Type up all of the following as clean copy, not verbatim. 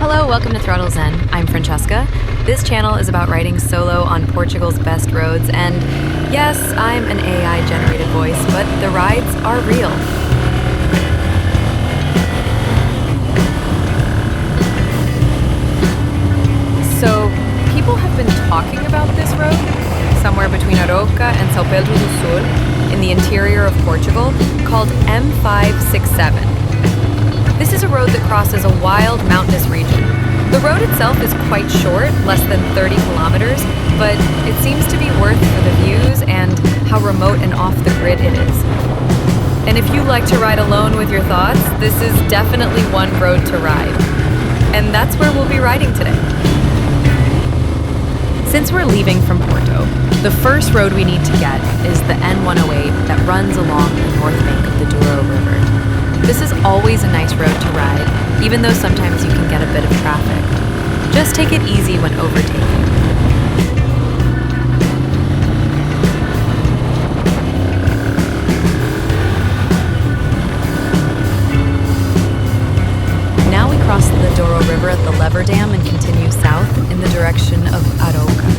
Hello, welcome to Throttle Zen. I'm Francesca. This channel is about riding solo on Portugal's best roads, and yes, I'm an AI-generated voice, but the rides are real. So, people have been talking about this road, somewhere between Arouca and São Pedro do Sul, in the interior of Portugal, called N567. This is a road that crosses a wild, mountainous region. The road itself is quite short, less than 30 kilometers, but it seems to be worth for the views and how remote and off the grid it is. And if you like to ride alone with your thoughts, this is definitely one road to ride. And that's where we'll be riding today. Since we're leaving from Porto, the first road we need to get is the N108 that runs along the north bank of the Douro River. This is always a nice road to ride, even though sometimes you can get a bit of traffic. Just take it easy when overtaking. Now we cross the Douro River at the Lever Dam and continue south in the direction of Arouca.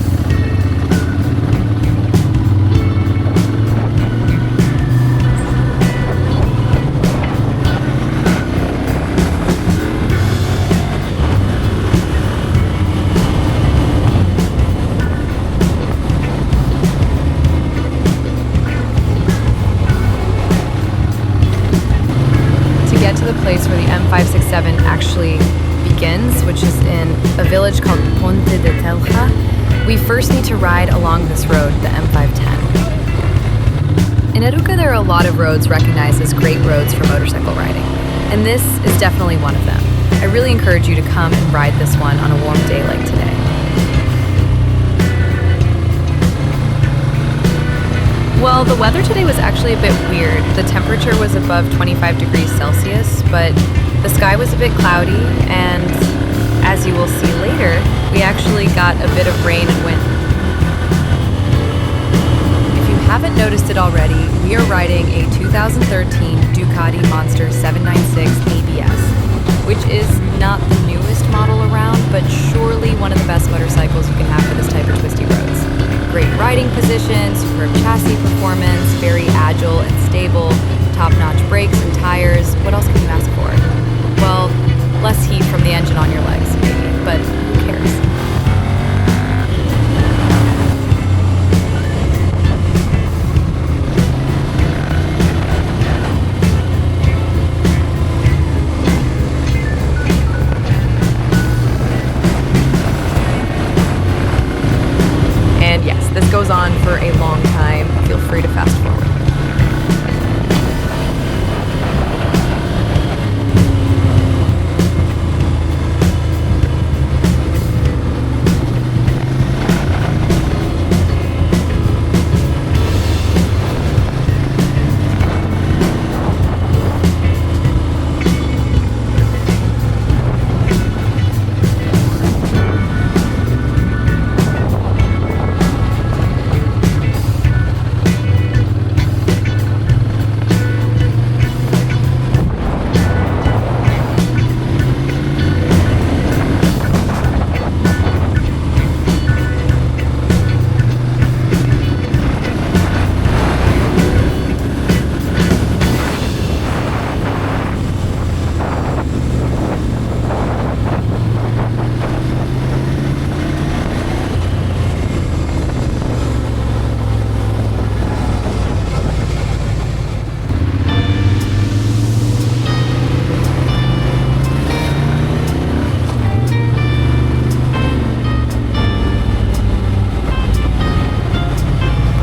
The place where the N567 actually begins, which is in a village called Ponte de Telha, we first need to ride along this road, the M510. In Arouca, there are a lot of roads recognized as great roads for motorcycle riding, and this is definitely one of them. I really encourage you to come and ride this one on a warm day like today. Well, the weather today was actually a bit weird. The temperature was above 25 degrees Celsius, but the sky was a bit cloudy, and as you will see later, we actually got a bit of rain and wind. If you haven't noticed it already, we are riding a 2013 Ducati Monster 796 ABS, which is not the newest model around, but surely one of the best motorcycles you can have for this type of twisty roads. Great riding position, superb chassis performance, very agile and stable, top-notch brakes and tires. What else can you ask for? Well, less heat from the engine on your legs, maybe, but who cares? Yes, this goes on for a long time. Feel free to fast forward.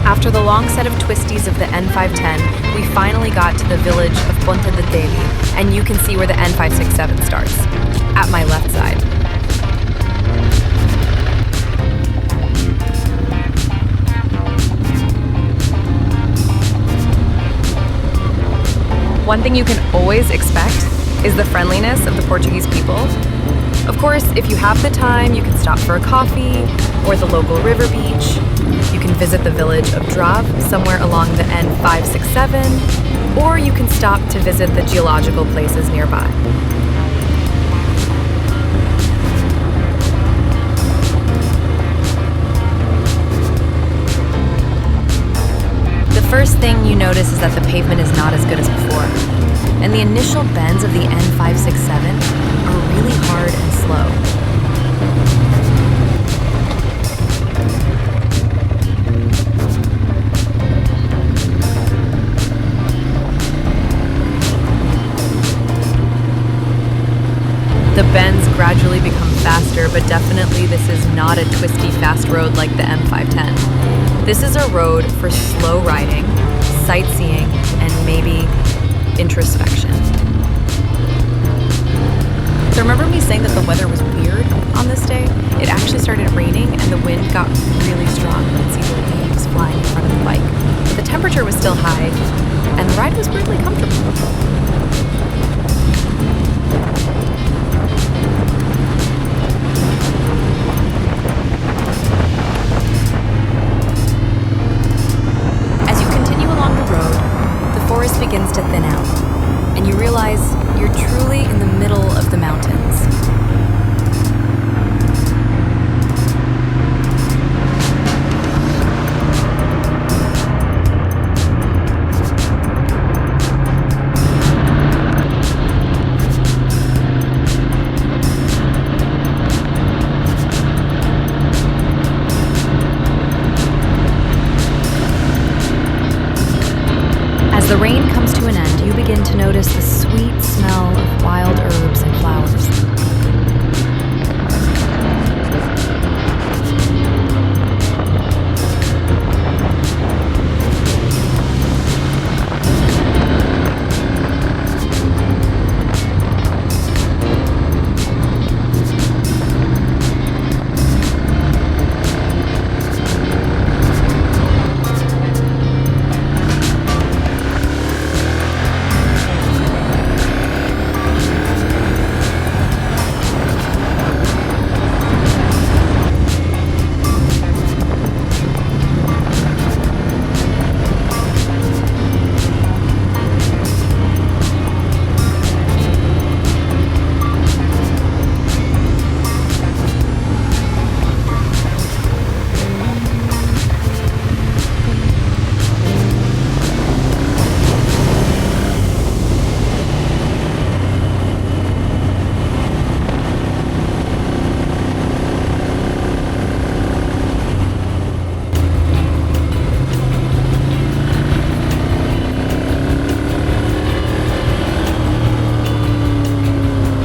After the long set of twisties of the N510, we finally got to the village of Ponte de Telha, and you can see where the N567 starts, at my left side. One thing you can always expect is the friendliness of the Portuguese people. Of course, if you have the time, you can stop for a coffee or the local river beach. You can visit the village of Drave, somewhere along the N567, or you can stop to visit the geological places nearby. first thing you notice is that the pavement is not as good as before, and the initial bends of the N567 are really hard and slow. The bends gradually become faster, but definitely this is not a twisty, fast road like the M510. This is a road for slow riding, sightseeing, and maybe introspection. So remember me saying that the weather was weird on this day? It actually started raining and the wind got really strong. You could see the leaves flying in front of the bike. But the temperature was still high, and the ride was weirdly comfortable. Begins to thin out, and you realize you're truly in the middle of the mountains. As the rain comes to an end, you begin to notice the sweet smell of wild herbs and flowers.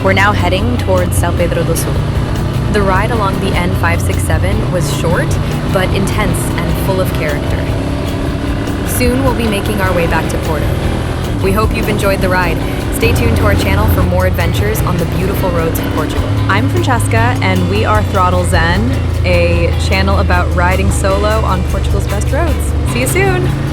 We're now heading towards São Pedro do Sul. The ride along the N567 was short, but intense and full of character. Soon we'll be making our way back to Porto. We hope you've enjoyed the ride. Stay tuned to our channel for more adventures on the beautiful roads of Portugal. I'm Francesca, and we are Throttle Zen, a channel about riding solo on Portugal's best roads. See you soon!